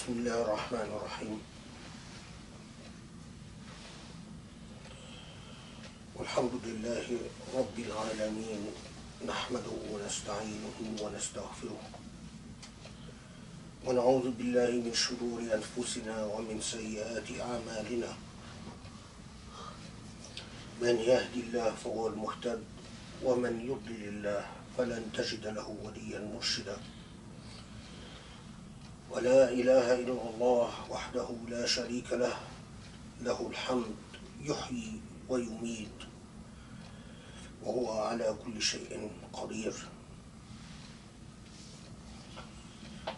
بسم الله الرحمن الرحيم والحمد لله رب العالمين نحمده ونستعينه ونستغفره ونعوذ بالله من شرور أنفسنا ومن سيئات أعمالنا من يهدي الله فهو المهتد ومن يضلل الله فلن تجد له وليا مرشدا ولا إله إلا الله وحده لا شريك له له الحمد يحيي ويميت وهو على كل شيء قدير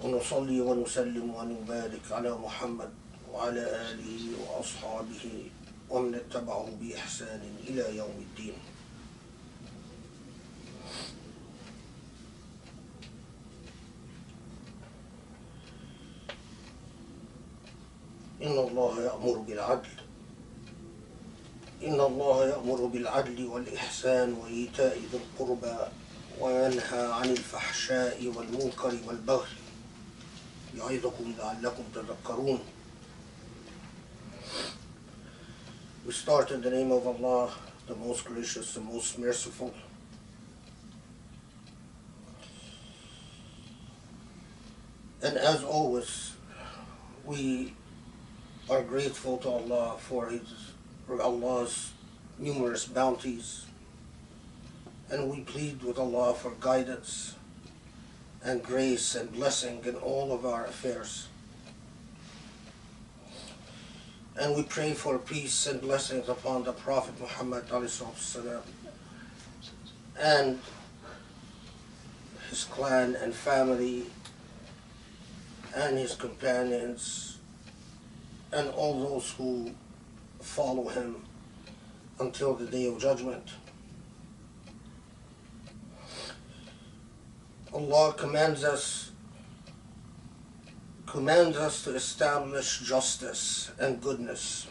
ونصلي ونسلم ونبارك على محمد وعلى آله وأصحابه ومن اتبعه بإحسان إلى يوم الدين. إن الله يأمر بالعدل والإحسان وإيتاء ذي القربى وينهى عن الفحشاء والمنكر والبغي يعظكم لعلكم تذكرون. We start in the name of Allah, the most gracious, the most merciful. And as always, we are grateful to Allah for Allah's numerous bounties, and we plead with Allah for guidance and grace and blessing in all of our affairs. And we pray for peace and blessings upon the Prophet Muhammad ﷺ and his clan and family and his companions and all those who follow him until the day of judgment. Allah commands us to establish justice and goodness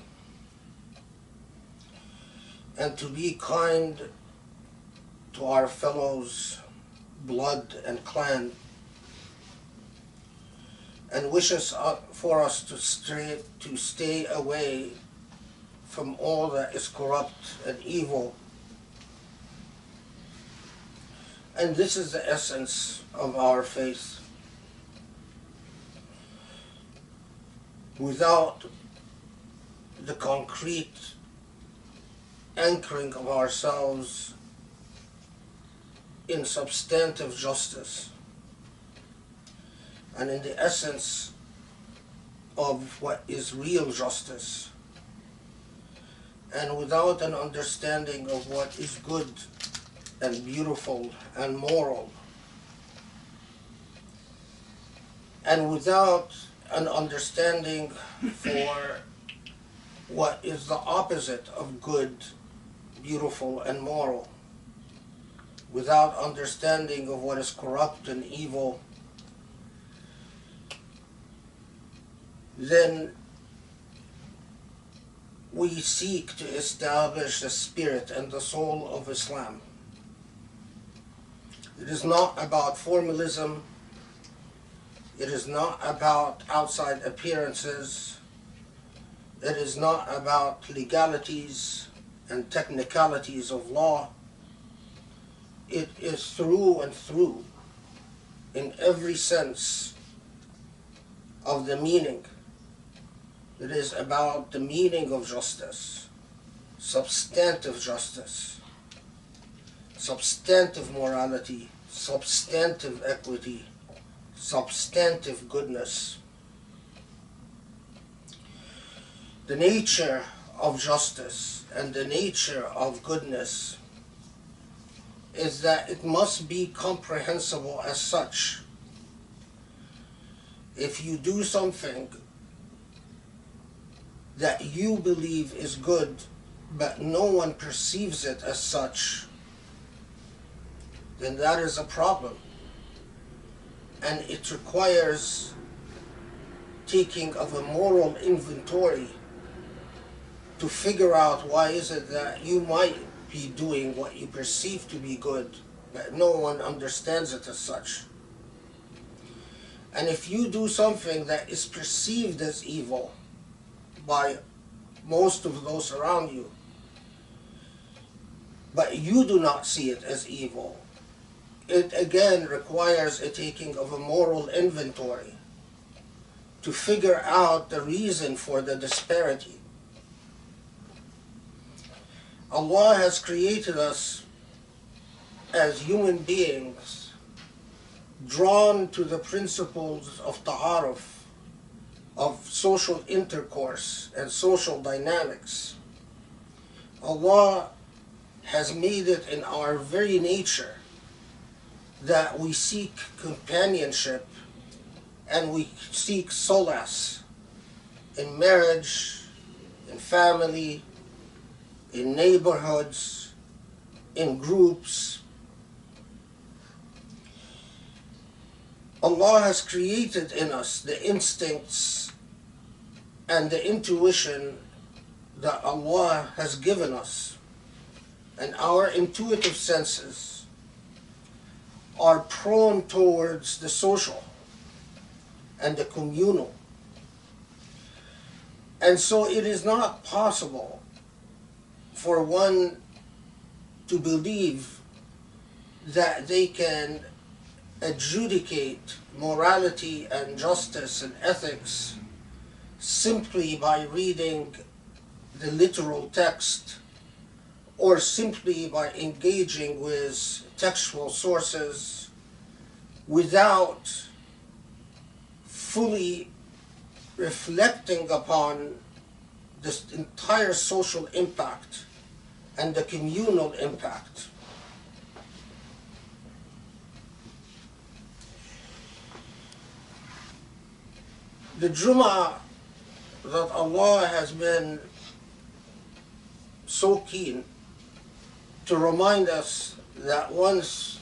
and to be kind to our fellows, blood and clan, and wishes for us to stay away from all that is corrupt and evil. And this is the essence of our faith. Without the concrete anchoring of ourselves in substantive justice and in the essence of what is real justice, and without an understanding of what is good and beautiful and moral, and without an understanding for what is the opposite of good, beautiful, and moral, without understanding of what is corrupt and evil, then we seek to establish the spirit and the soul of Islam. It is not about formalism. It is not about outside appearances. It is not about legalities and technicalities of law. It is through and through, in every sense of the meaning. It is about the meaning of justice, substantive justice, substantive morality, substantive equity, substantive goodness. The nature of justice and the nature of goodness is that it must be comprehensible as such. If you do something that you believe is good, but no one perceives it as such, then that is a problem. And it requires taking of a moral inventory to figure out why is it that you might be doing what you perceive to be good, but no one understands it as such. And if you do something that is perceived as evil by most of those around you, but you do not see it as evil, it again requires a taking of a moral inventory to figure out the reason for the disparity. Allah has created us as human beings drawn to the principles of ta'aruf, of social intercourse and social dynamics. Allah has made it in our very nature that we seek companionship and we seek solace in marriage, in family, in neighborhoods, in groups. Allah has created in us the instincts and the intuition that Allah has given us, and our intuitive senses are prone towards the social and the communal. And so it is not possible for one to believe that they can adjudicate morality and justice and ethics simply by reading the literal text or simply by engaging with textual sources without fully reflecting upon this entire social impact and the communal impact. The Jumu'ah that Allah has been so keen to remind us that once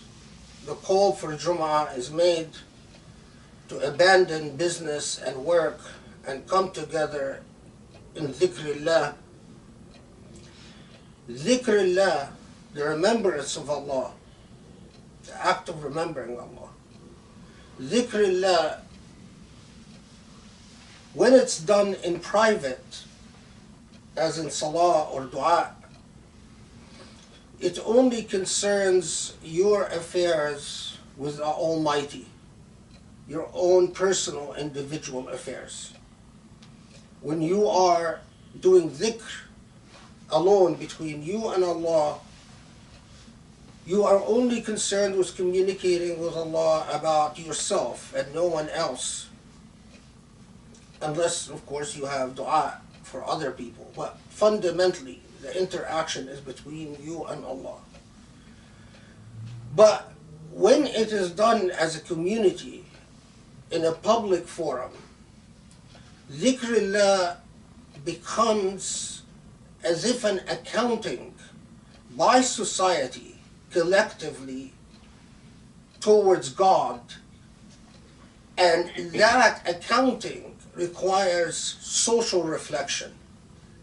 the call for Jumu'ah is made to abandon business and work and come together in dhikrillah, dhikrillah, the remembrance of Allah, the act of remembering Allah. Dhikrillah, when it's done in private, as in salah or dua, it only concerns your affairs with the Almighty, your own personal individual affairs. When you are doing dhikr alone between you and Allah, you are only concerned with communicating with Allah about yourself and no one else. Unless, of course, you have dua for other people. But fundamentally, the interaction is between you and Allah. But when it is done as a community, in a public forum, dhikrullah becomes as if an accounting by society collectively towards God, and that accounting requires social reflection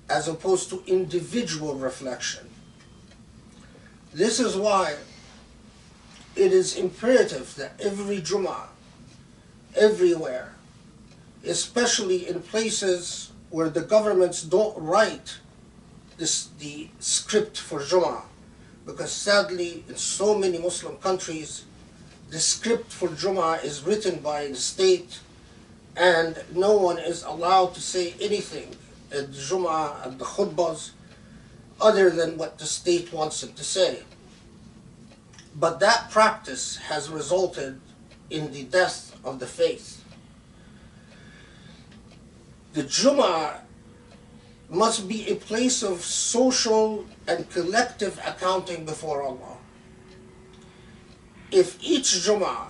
as opposed to individual reflection. This is why it is imperative that every Jumu'ah, everywhere, especially in places where the governments don't write the script for Jumu'ah, because sadly in so many Muslim countries the script for Jumu'ah is written by the state, and no one is allowed to say anything at the Jumu'ah, at the Khutbahs, other than what the state wants it to say. But that practice has resulted in the death of the faith. The Jumu'ah must be a place of social and collective accounting before Allah. If each Jumu'ah,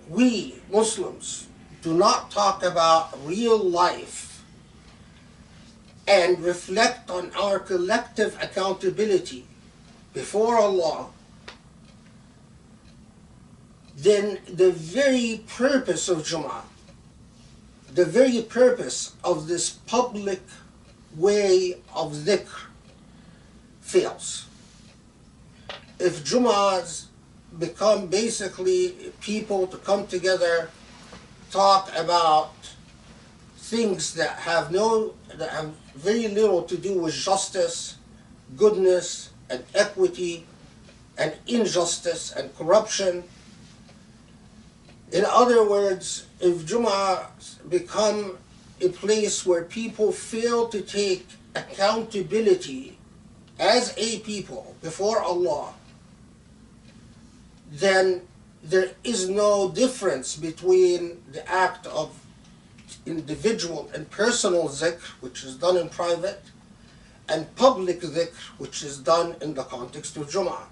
we Muslims do not talk about real life and reflect on our collective accountability before Allah, then the very purpose of Jumu'ah, the very purpose of this public way of dhikr fails. If Jumu'ahs become basically people to come together talk about things that have very little to do with justice, goodness, and equity, and injustice and corruption. In other words, if Jumu'ah become a place where people fail to take accountability as a people before Allah, then there is no difference between the act of individual and personal dhikr, which is done in private, and public dhikr, which is done in the context of Jumu'ah.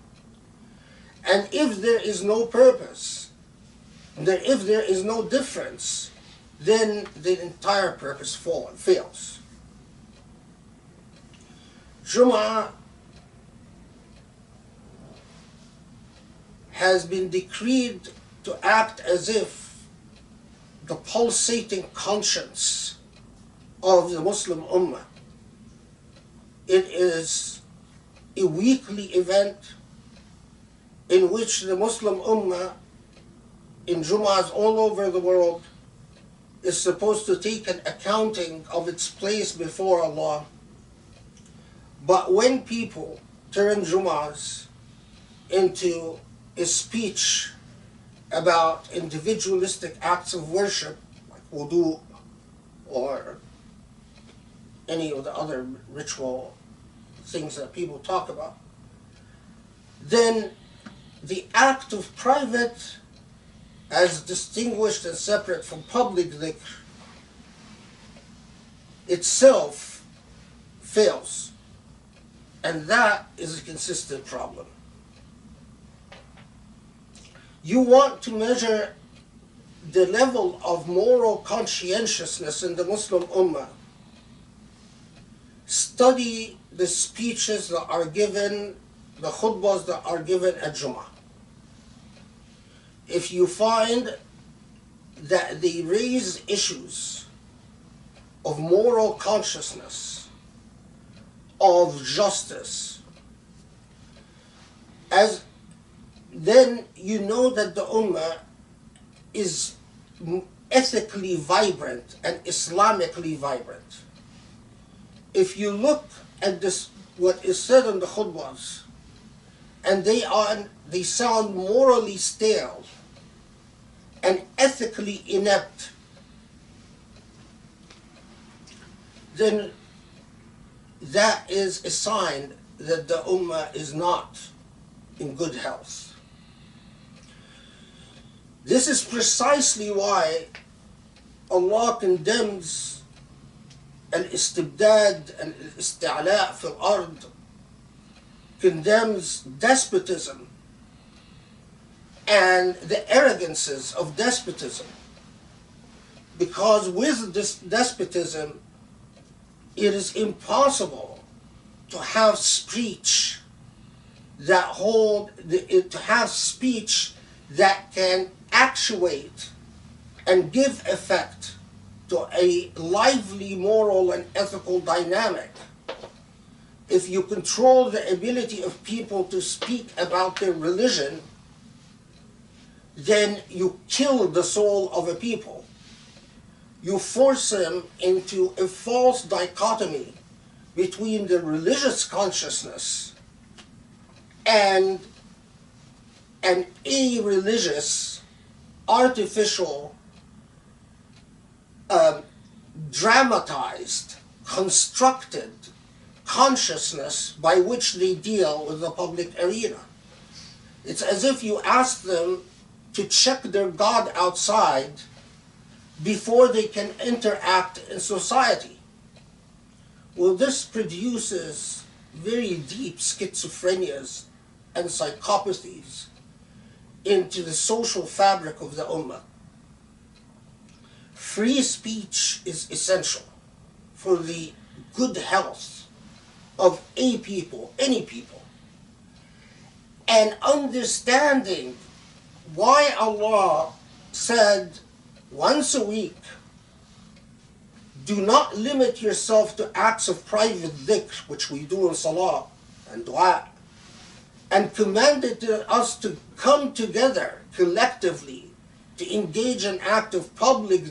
And if there is no purpose, if there is no difference, then the entire purpose fails. Jumu'ah has been decreed to act as if the pulsating conscience of the Muslim Ummah. It is a weekly event in which the Muslim Ummah in Jumu'ahs all over the world is supposed to take an accounting of its place before Allah. But when people turn Jumu'ahs into a speech about individualistic acts of worship, like wudu or any of the other ritual things that people talk about, then the act of private, as distinguished and separate from public dhikr, itself fails. And that is a consistent problem. You want to measure the level of moral conscientiousness in the Muslim Ummah, study the speeches that are given, the khutbahs that are given at Jumu'ah. If you find that they raise issues of moral consciousness, of justice, then you know that the Ummah is ethically vibrant and Islamically vibrant. If you look at this, what is said in the khutbahs, and they sound morally stale and ethically inept, then that is a sign that the Ummah is not in good health. This is precisely why Allah condemns al-istibdad and al-isti'la' fil ard, condemns despotism and the arrogances of despotism. Because with this despotism, it is impossible to have speech that can actuate and give effect to a lively moral and ethical dynamic. If you control the ability of people to speak about their religion, then you kill the soul of a people. You force them into a false dichotomy between the religious consciousness and an irreligious, artificial, dramatized, constructed consciousness by which they deal with the public arena. It's as if you ask them to check their God outside before they can interact in society. Well, this produces very deep schizophrenias and psychopathies into the social fabric of the Ummah. Free speech is essential for the good health of a people, any people. And understanding why Allah said once a week, do not limit yourself to acts of private dhikr, which we do in salah and dua, and commanded us to come together collectively to engage in active public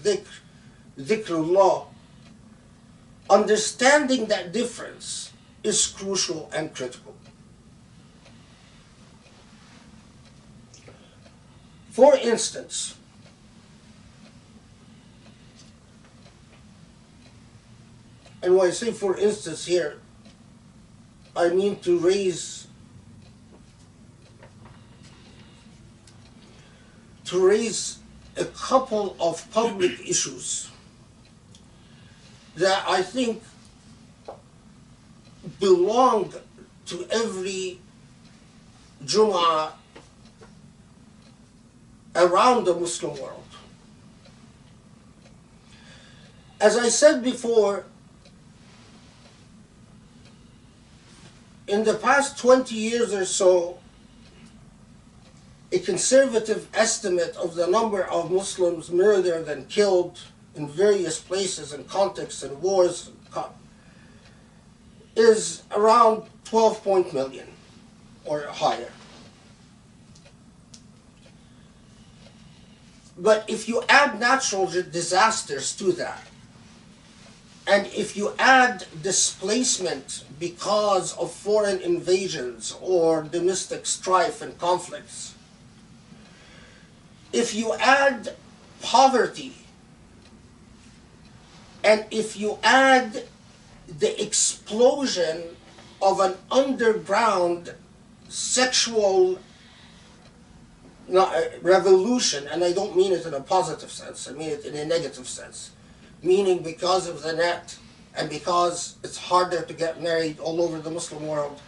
dhikrullah, understanding that difference is crucial and critical. For instance, and when I say for instance here, I mean to raise a couple of public issues that I think belong to every Jumu'ah around the Muslim world. As I said before, in the past 20 years or so, a conservative estimate of the number of Muslims murdered and killed in various places and contexts and wars is around 12 million or higher. But if you add natural disasters to that, and if you add displacement because of foreign invasions or domestic strife and conflicts, if you add poverty, and if you add the explosion of an underground sexual revolution, and I don't mean it in a positive sense, I mean it in a negative sense, meaning because of the net and because it's harder to get married all over the Muslim world,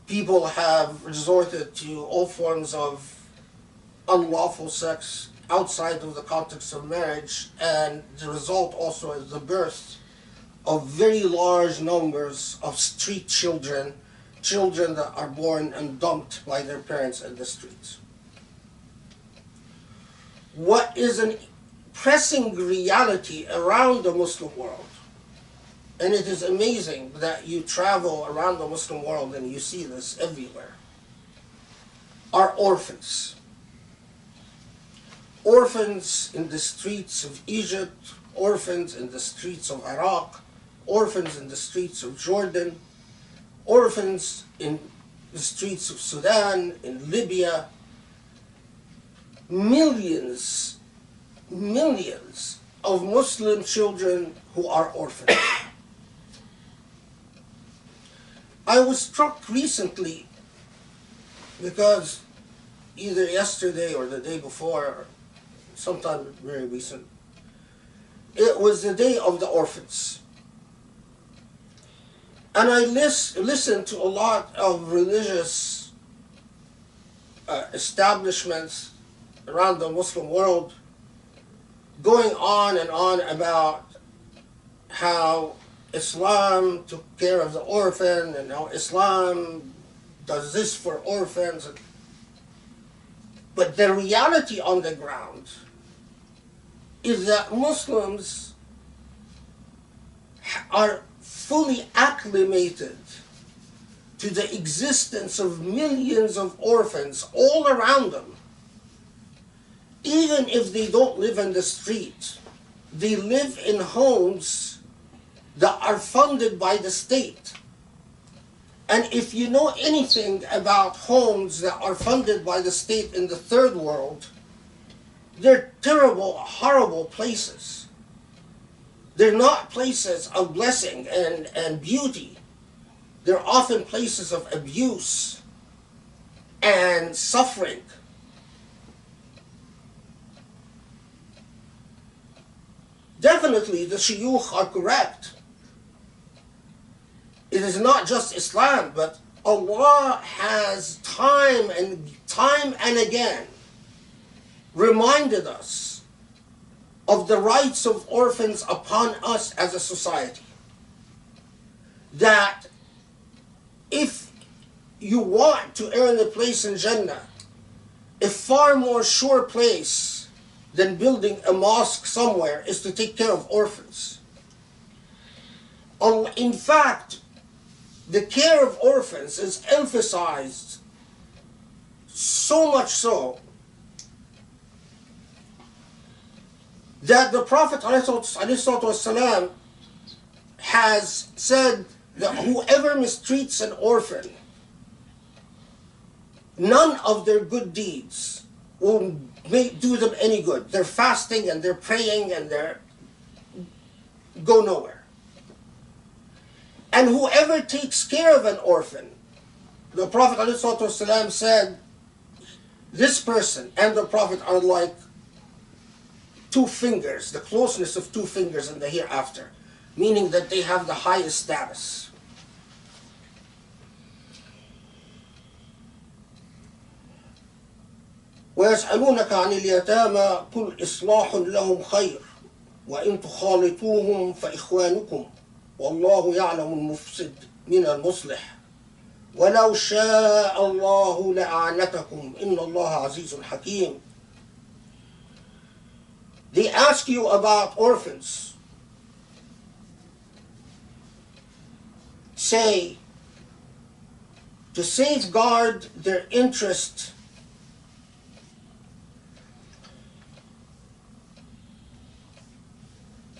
people have resorted to all forms of unlawful sex outside of the context of marriage, and the result also is the birth of very large numbers of street children, children that are born and dumped by their parents in the streets. What is an pressing reality around the Muslim world, and it is amazing that you travel around the Muslim world and you see this everywhere, are orphans. Orphans in the streets of Egypt, orphans in the streets of Iraq, orphans in the streets of Jordan, orphans in the streets of Sudan, in Libya. Millions of Muslim children who are orphans. I was struck recently because either yesterday or the day before, sometime very recent, it was the day of the orphans. And I listened to a lot of religious establishments around the Muslim world going on and on about how Islam took care of the orphan and how Islam does this for orphans. But the reality on the ground is that Muslims are fully acclimated to the existence of millions of orphans all around them. Even if they don't live in the street, they live in homes that are funded by the state. And if you know anything about homes that are funded by the state in the third world, they're terrible, horrible places. They're not places of blessing and beauty. They're often places of abuse and suffering. Definitely the shuyukh are correct. It is not just Islam, but Allah has time and again reminded us of the rights of orphans upon us as a society. That if you want to earn a place in Jannah, a far more sure place than building a mosque somewhere is to take care of orphans. In fact, the care of orphans is emphasized so much so that the Prophet ﷺ has said that whoever mistreats an orphan, none of their good deeds will do them any good. They're fasting and they're praying and they're go nowhere. And whoever takes care of an orphan, the Prophet ﷺ said, this person and the Prophet are like two fingers, the closeness of two fingers in the hereafter, meaning that they have the highest status. ويسألونك عن اليتامى قل إصلاح لهم خير وإن تخالطوهم فإخوانكم والله يعلم المفسد من المصلح ولو شاء الله لأعنتكم إن الله عزيز حكيم. They ask you about orphans. Say, to safeguard their interest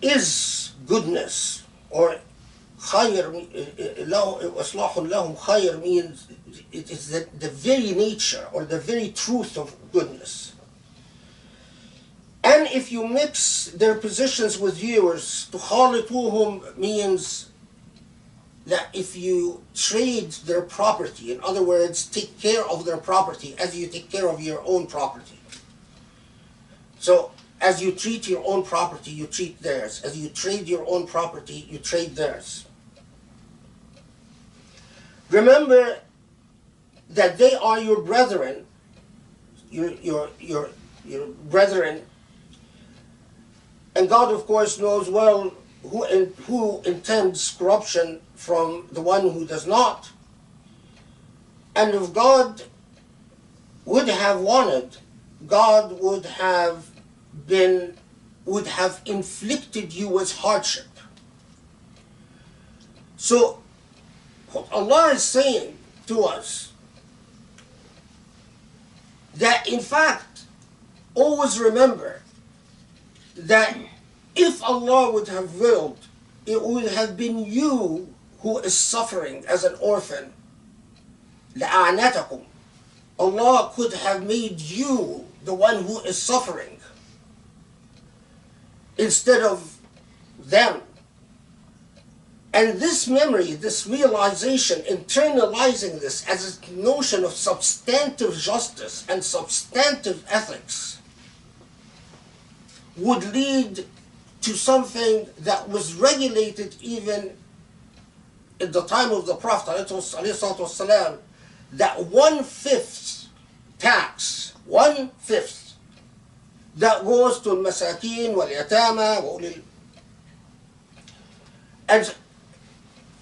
is goodness, or khayr, islahun lahum khayr means it is the very nature or the very truth of goodness. And if you mix their positions with yours, tukhalituhum means that if you trade their property, in other words, take care of their property as you take care of your own property. So, as you treat your own property, you treat theirs. As you trade your own property, you trade theirs. Remember that they are your brethren, your brethren, and God, of course, knows well who intends corruption from the one who does not. And if God would have wanted, God would have inflicted you with hardship. So what Allah is saying to us, that in fact, always remember that if Allah would have willed, it would have been you who is suffering as an orphan. لَأَعْنَتَكُمْ. Allah could have made you the one who is suffering instead of them. And this memory, this realization, internalizing this as a notion of substantive justice and substantive ethics would lead to something that was regulated even in the time of the Prophet ﷺ, that 1/5 tax, 1/5 that goes to al-masakin wal-yatama, and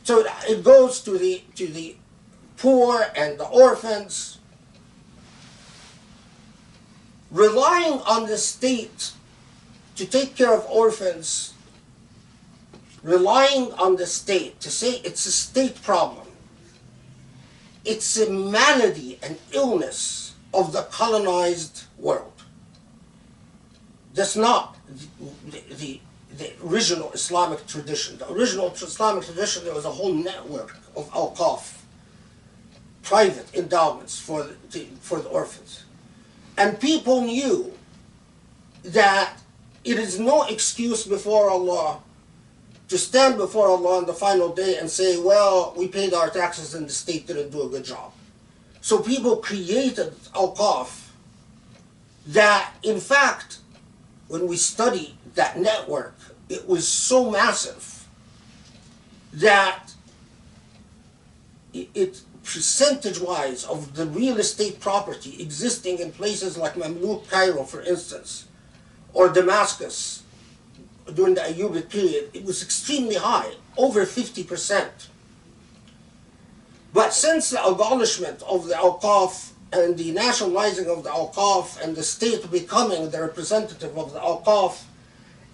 so it goes to the poor and the orphans, relying on the state to take care of orphans, relying on the state to say it's a state problem. It's a malady and illness of the colonized world. That's not the original Islamic tradition. The original Islamic tradition, there was a whole network of awqaf, private endowments for the orphans. And people knew that it is no excuse before Allah to stand before Allah on the final day and say, well, we paid our taxes and the state didn't do a good job. So people created awqaf that, in fact, when we study that network, it was so massive that it percentage-wise of the real estate property existing in places like Mamluk Cairo, for instance, or Damascus during the Ayyubid period, it was extremely high, over 50%. But since the abolishment of the awqaf and the nationalizing of the awqaf and the state becoming the representative of the awqaf,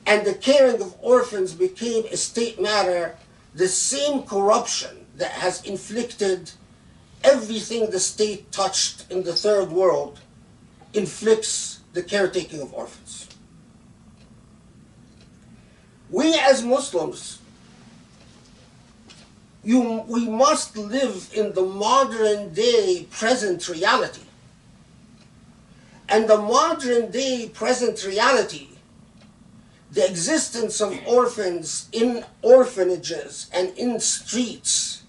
and the caring of orphans became a state matter, the same corruption that has inflicted everything the state touched in the third world inflicts the caretaking of orphans. We as Muslims, we must live in the modern day present reality. And the modern day present reality, the existence of orphans in orphanages and in streets,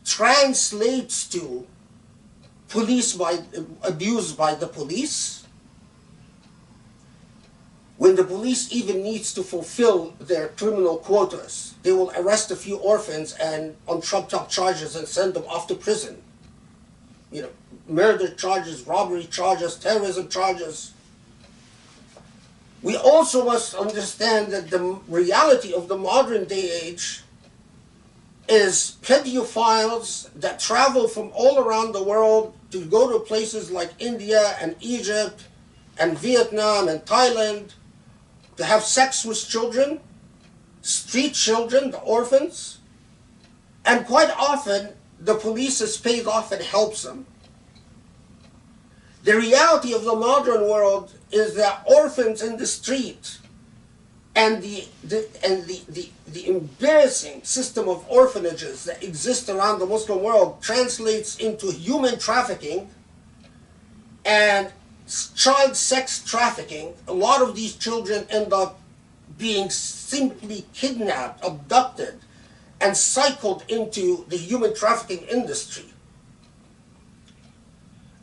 translates to abuse by the police. When the police even needs to fulfill their criminal quotas, they will arrest a few orphans and on trumped-up charges and send them off to prison. You know, murder charges, robbery charges, terrorism charges. We also must understand that the reality of the modern day age is pedophiles that travel from all around the world to go to places like India and Egypt and Vietnam and Thailand to have sex with children, street children, the orphans, and quite often the police is paid off and helps them. The reality of the modern world is that orphans in the street and the embarrassing system of orphanages that exist around the Muslim world translates into human trafficking and child sex trafficking. A lot of these children end up being simply kidnapped, abducted, and cycled into the human trafficking industry.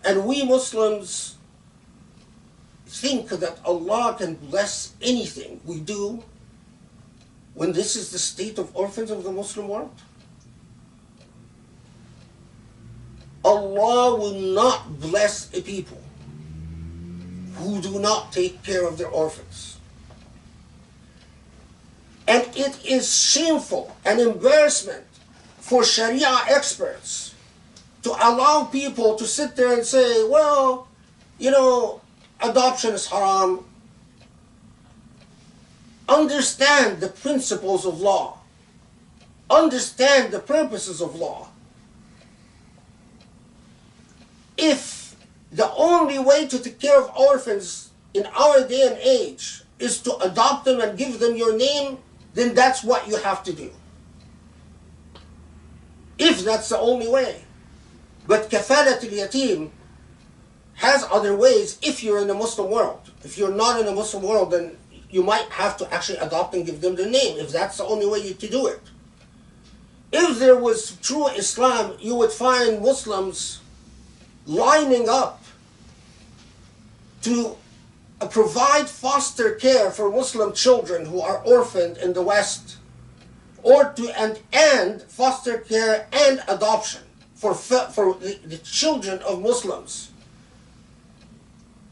And we Muslims think that Allah can bless anything we do when this is the state of orphans of the Muslim world. Allah will not bless a people who do not take care of their orphans. And it is shameful and embarrassment for Sharia experts to allow people to sit there and say, well, you know, adoption is haram. Understand the principles of law. Understand the purposes of law. If the only way to take care of orphans in our day and age is to adopt them and give them your name, then that's what you have to do. If that's the only way. But kafalat al-yatim has other ways if you're in the Muslim world. If you're not in the Muslim world, then you might have to actually adopt and give them their name, if that's the only way to do it. If there was true Islam, you would find Muslims lining up to provide foster care for Muslim children who are orphaned in the West, or to end foster care and adoption for the children of Muslims,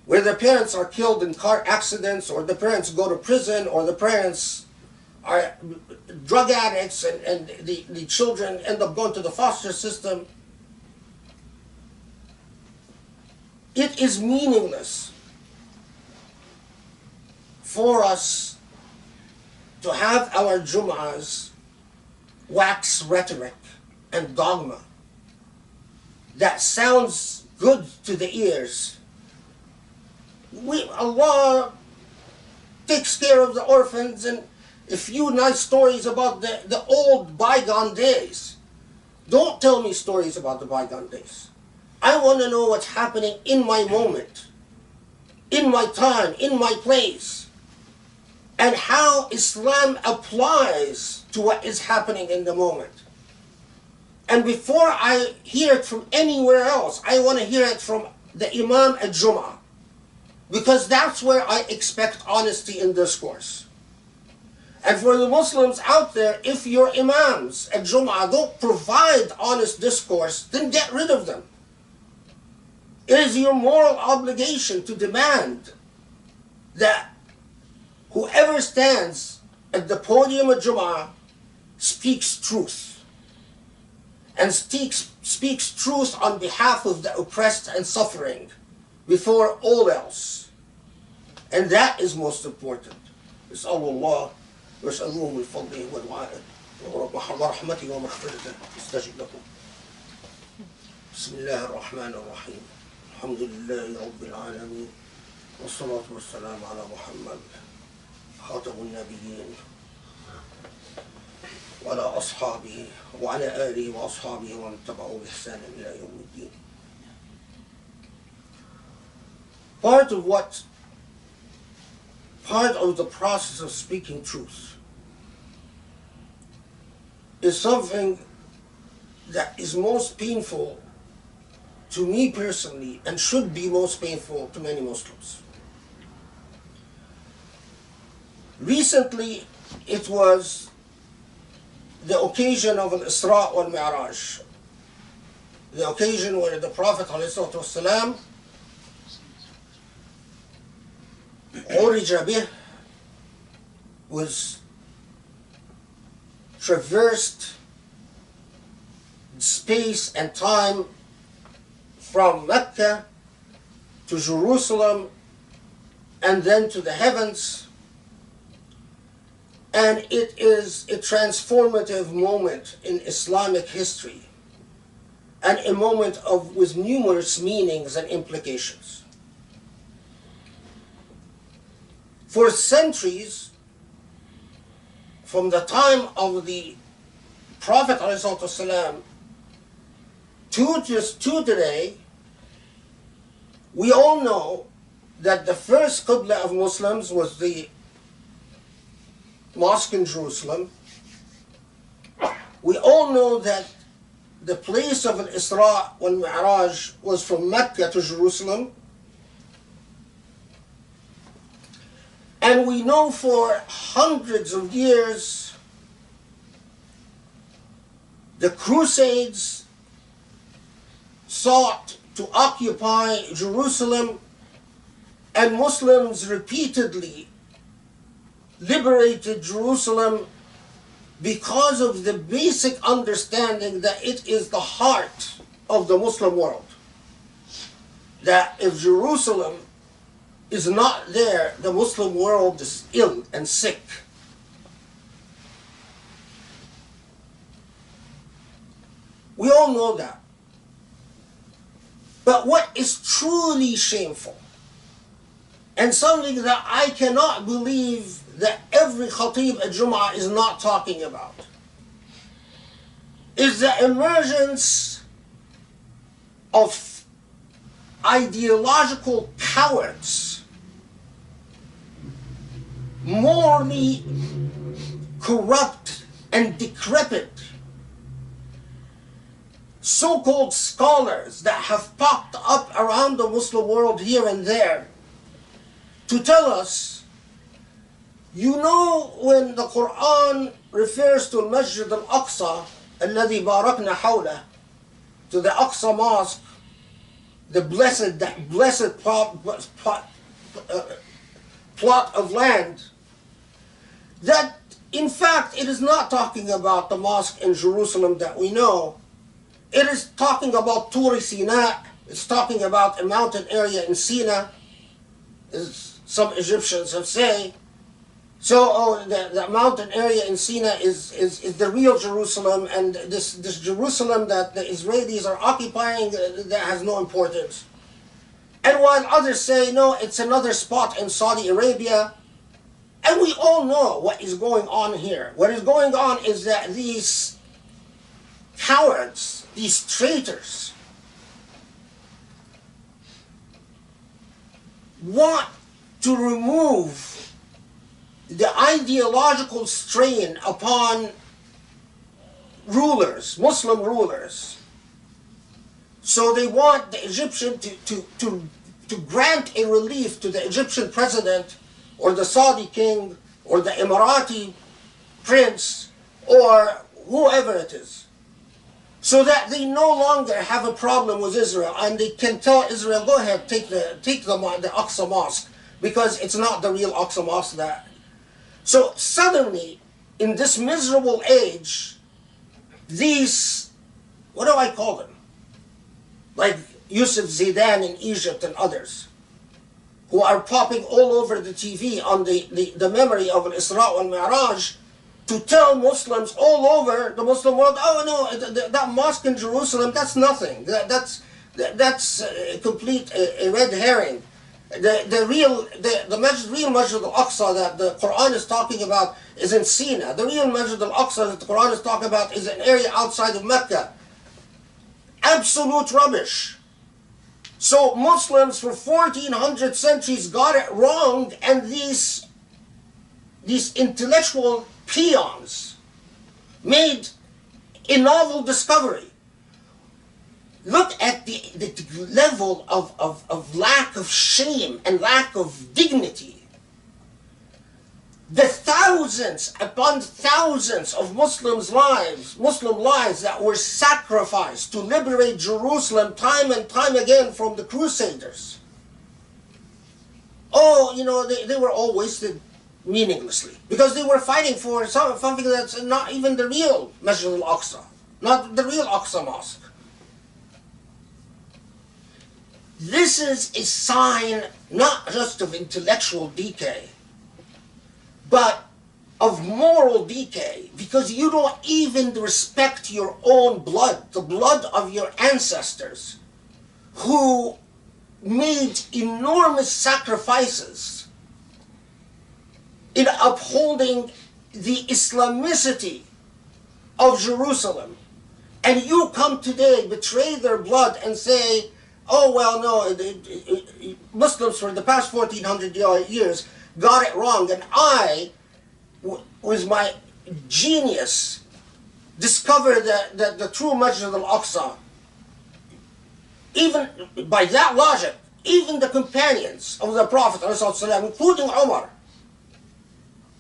where the parents are killed in car accidents, or the parents go to prison, or the parents are drug addicts, and the children end up going to the foster system. It is meaningless for us to have our Jumu'ahs wax rhetoric and dogma that sounds good to the ears. Allah takes care of the orphans, and a few nice stories about the old bygone days. Don't tell me stories about the bygone days. I want to know what's happening in my moment, in my time, in my place, and how Islam applies to what is happening in the moment. And before I hear it from anywhere else, I want to hear it from the Imam at Jumu'ah, because that's where I expect honesty in discourse. And for the Muslims out there, if your Imams at Jumu'ah don't provide honest discourse, then get rid of them. It is your moral obligation to demand that whoever stands at the podium of Jumu'ah speaks truth, and speaks truth on behalf of the oppressed and suffering before all else. And that is most important. Bismillah, واسألوه من فضله ورحمته ومغفرته استجب لكم. بسم الله الرحمن الرحيم. الحمد لله رب العالمين والصلاة والسلام على محمد خاتم النبيين وأصحابه وعلى آله وأصحابه ومن تبعه بإحسان إلى يوم الدين. Part of the process of speaking truth is something that is most painful to me personally and should be most painful to many Muslims. Recently, it was the occasion of Isra and Miraj, the occasion where the Prophet ﷺ was traversed space and time from Mecca to Jerusalem and then to the heavens, and it is a transformative moment in Islamic history and a moment with numerous meanings and implications. For centuries, from the time of the Prophet ﷺ to today, we all know that the first Qibla of Muslims was the mosque in Jerusalem. We all know that the place of Al-Isra wal Miraj was from Mecca to Jerusalem. And we know for hundreds of years the Crusades sought to occupy Jerusalem, and Muslims repeatedly liberated Jerusalem because of the basic understanding that it is the heart of the Muslim world. That if Jerusalem is not there, the Muslim world is ill and sick. We all know that. But what is truly shameful, and something that I cannot believe that every Khatib at Jumu'ah is not talking about, is the emergence of ideological cowards, morally corrupt and decrepit so-called scholars that have popped up around the Muslim world here and there to tell us, you know, when the Quran refers to Masjid Al Aqsa, الذي باركنا حوله, to the Aqsa Mosque, the blessed plot of land, that in fact it is not talking about the mosque in Jerusalem that we know. It is talking about Tur Sina. It's talking about a mountain area in Sina, as some Egyptians have said. So the mountain area in Sina is the real Jerusalem, and this Jerusalem that the Israelis are occupying, that has no importance. And while others say, no, it's another spot in Saudi Arabia. And we all know what is going on here. What is going on is that these cowards, these traitors, want to remove the ideological strain upon rulers, Muslim rulers. So they want the Egyptian to grant a relief to the Egyptian president or the Saudi king or the Emirati prince or whoever it is, so that they no longer have a problem with Israel, and they can tell Israel, go ahead, take the Aqsa Mosque, because it's not the real Aqsa Mosque. So suddenly, in this miserable age, these, what do I call them? Like Yusuf Zidane in Egypt and others, who are popping all over the TV on the memory of Al-Isra and Miraj, to tell Muslims all over the Muslim world, oh no, that mosque in Jerusalem, that's nothing. That's a complete a red herring. The real Masjid Al Aqsa that the Quran is talking about is in Sina. The real Masjid Al Aqsa that the Quran is talking about is an area outside of Mecca. Absolute rubbish. So Muslims for 1400 centuries got it wrong, and these intellectual peons made a novel discovery. Look at the level of lack of shame and lack of dignity. The thousands upon thousands of Muslim lives that were sacrificed to liberate Jerusalem time and time again from the Crusaders. Oh, they were all wasted meaninglessly, because they were fighting for something that's not even the real Masjid Al Aqsa, not the real Aqsa Mosque. This is a sign not just of intellectual decay, but of moral decay, because you don't even respect your own blood, the blood of your ancestors, who made enormous sacrifices in upholding the Islamicity of Jerusalem. And you come today, betray their blood, and say, oh, well, no, Muslims for the past 1400 years got it wrong, and I, with my genius, discovered the true Masjid Al Aqsa. Even by that logic, even the companions of the Prophet, including Umar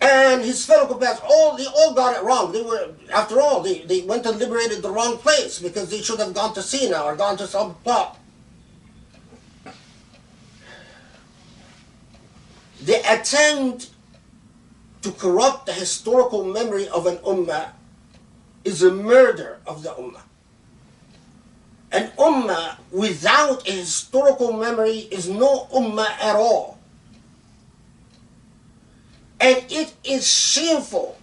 and his fellow companions, they all got it wrong. After all, they went and liberated the wrong place, because they should have gone to Sina or gone to some plot. The attempt to corrupt the historical memory of an ummah is a murder of the ummah. An ummah without a historical memory is no ummah at all. And it is shameful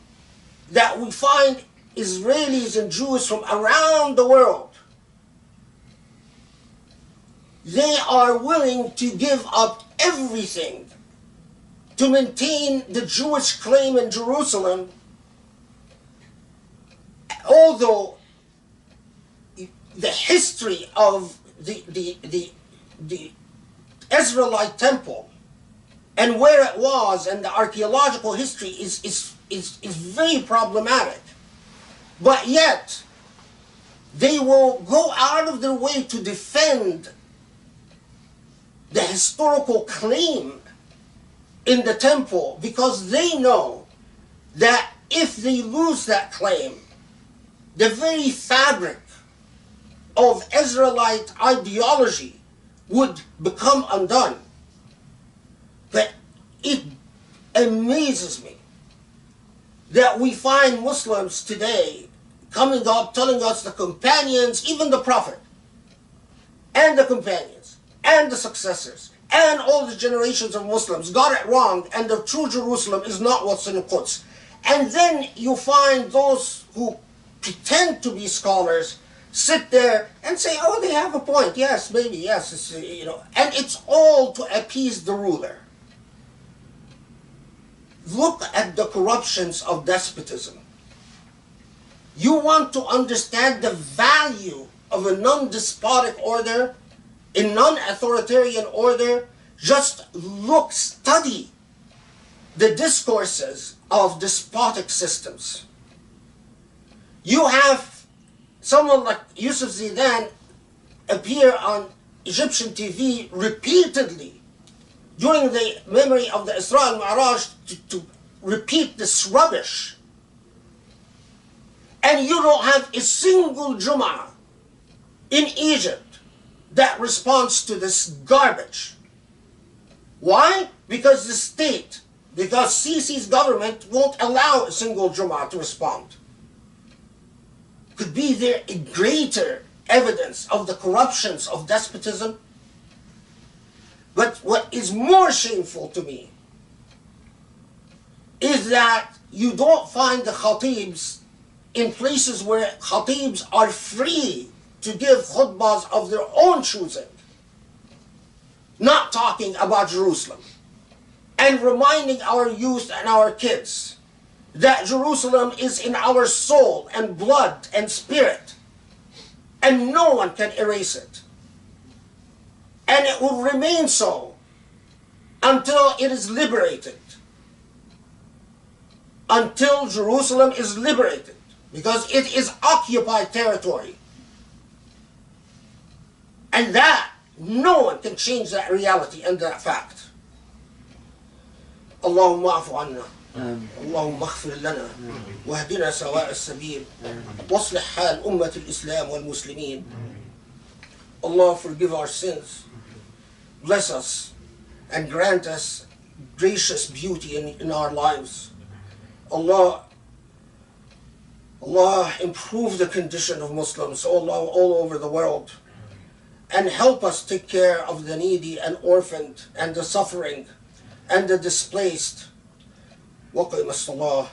that we find Israelis and Jews from around the world, they are willing to give up everything to maintain the Jewish claim in Jerusalem, although the history of the Israelite temple and where it was and the archaeological history is very problematic. But yet, they will go out of their way to defend the historical claim in the temple, because they know that if they lose that claim, the very fabric of Israelite ideology would become undone. But it amazes me that we find Muslims today coming up telling us the companions, even the Prophet, and the companions, and the successors, and all the generations of Muslims got it wrong, and the true Jerusalem is not what's in the Quds. And then you find those who pretend to be scholars sit there and say, oh, they have a point. Yes, maybe, yes. It's, and it's all to appease the ruler. Look at the corruptions of despotism. You want to understand the value of a non-despotic order, a non-authoritarian order, just study the discourses of despotic systems. You have someone like Yusuf Zidan appear on Egyptian TV repeatedly during the memory of the Isra and Miraj to repeat this rubbish. And you don't have a single Jumu'ah in Egypt that responds to this garbage. Why? Because the state, because Sisi's government won't allow a single Jumu'ah to respond. Could be there a greater evidence of the corruptions of despotism? But what is more shameful to me is that you don't find the khatibs in places where khatibs are free to give khutbahs of their own choosing. not talking about Jerusalem, and reminding our youth and our kids that Jerusalem is in our soul and blood and spirit, and no one can erase it. And it will remain so until it is liberated. Until Jerusalem is liberated, because it is occupied territory. And that, no one can change that reality and that fact. Allahumma afu anna. Allahumma aghfir lana. Wahdina sawa' as-sabil. Waslih hal ummat al-Islam wal-Muslimin. Allah, forgive our sins. Bless us and grant us gracious beauty in our lives. Allah, improve the condition of Muslims all over the world, and help us take care of the needy and orphaned and the suffering and the displaced. وقم الصلاة.